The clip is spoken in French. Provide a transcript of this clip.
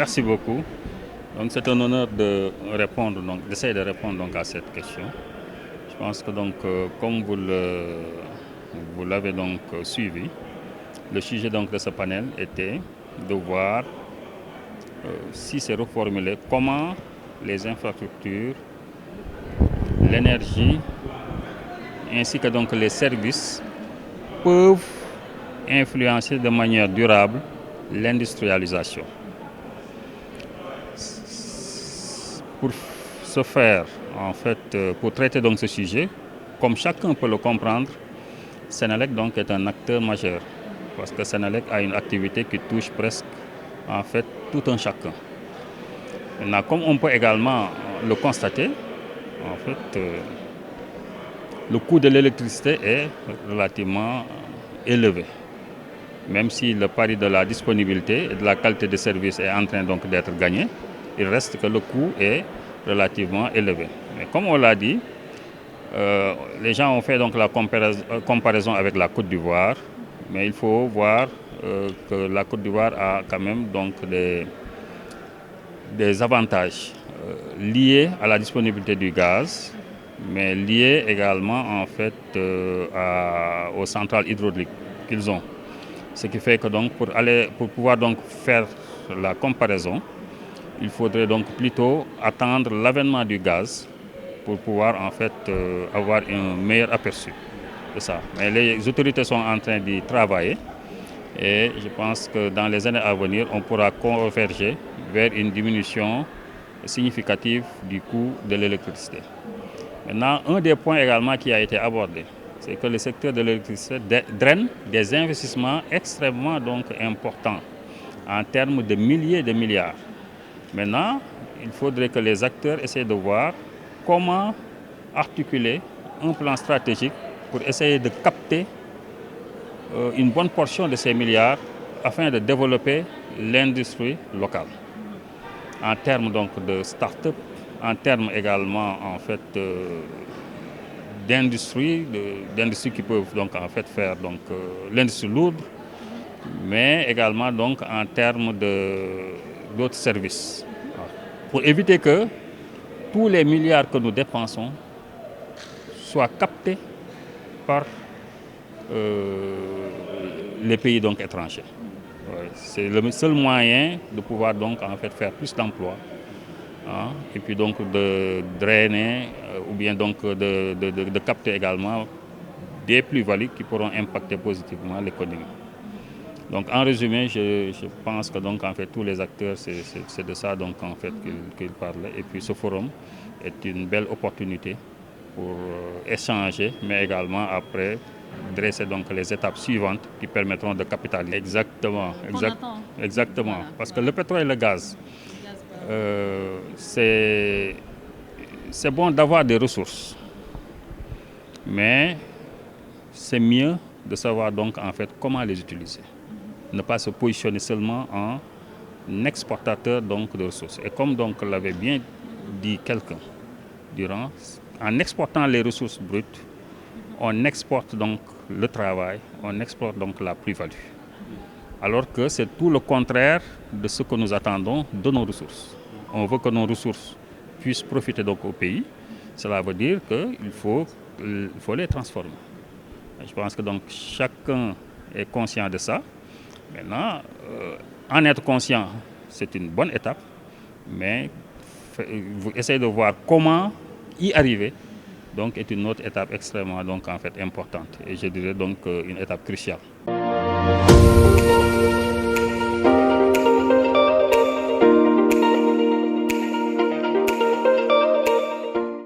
Merci beaucoup. Donc c'est un honneur de répondre, donc d'essayer de répondre donc à cette question. Je pense que donc comme vous l'avez donc suivi, le sujet donc de ce panel était de voir si c'est reformulé comment les infrastructures, l'énergie ainsi que donc les services peuvent influencer de manière durable l'industrialisation. Pour ce faire, en fait, pour traiter donc ce sujet, comme chacun peut le comprendre, Senelec donc est un acteur majeur parce que Senelec a une activité qui touche presque en fait tout un chacun. Maintenant, comme on peut également le constater, en fait, le coût de l'électricité est relativement élevé. Même si le pari de la disponibilité et de la qualité de service est en train donc d'être gagné, il reste que le coût est relativement élevé. Mais comme on l'a dit, les gens ont fait donc la comparaison avec la Côte d'Ivoire, mais il faut voir que la Côte d'Ivoire a quand même donc des avantages liés à la disponibilité du gaz, mais liés également en fait aux centrales hydrauliques qu'ils ont. Ce qui fait que donc pour pouvoir donc faire la comparaison, il faudrait donc plutôt attendre l'avènement du gaz pour pouvoir en fait avoir un meilleur aperçu de ça. Mais les autorités sont en train d'y travailler et je pense que dans les années à venir, on pourra converger vers une diminution significative du coût de l'électricité. Maintenant, un des points également qui a été abordé, c'est que le secteur de l'électricité draine des investissements extrêmement donc importants en termes de milliers de milliards. Maintenant, il faudrait que les acteurs essaient de voir comment articuler un plan stratégique pour essayer de capter une bonne portion de ces milliards afin de développer l'industrie locale. En termes donc de start-up, en termes également en fait d'industrie qui peuvent donc en fait faire donc l'industrie lourde, mais également donc en termes d'autres services. Pour éviter que tous les milliards que nous dépensons soient captés par les pays donc étrangers. Ouais, c'est le seul moyen de pouvoir donc en fait faire plus d'emplois, hein, et puis donc de drainer ou bien donc de capter également des plus-values qui pourront impacter positivement l'économie. Donc en résumé, je pense que donc en fait tous les acteurs c'est de ça donc en fait qu'ils parlent, et puis ce forum est une belle opportunité pour échanger, mais également après dresser donc les étapes suivantes qui permettront de capitaliser. Exactement, exactement. Voilà. Parce que le pétrole et le gaz, c'est bon d'avoir des ressources, mais c'est mieux de savoir donc en fait comment les utiliser. Ne pas se positionner seulement en exportateur donc de ressources. Et comme donc l'avait bien dit quelqu'un en exportant les ressources brutes, on exporte donc le travail, on exporte donc la plus-value. Alors que c'est tout le contraire de ce que nous attendons de nos ressources. On veut que nos ressources puissent profiter donc au pays. Cela veut dire qu'il faut les transformer. Je pense que donc chacun est conscient de ça. Maintenant, en être conscient, c'est une bonne étape, mais vous essayez de voir comment y arriver. Donc, est une autre étape extrêmement donc en fait importante, et je dirais donc une étape cruciale.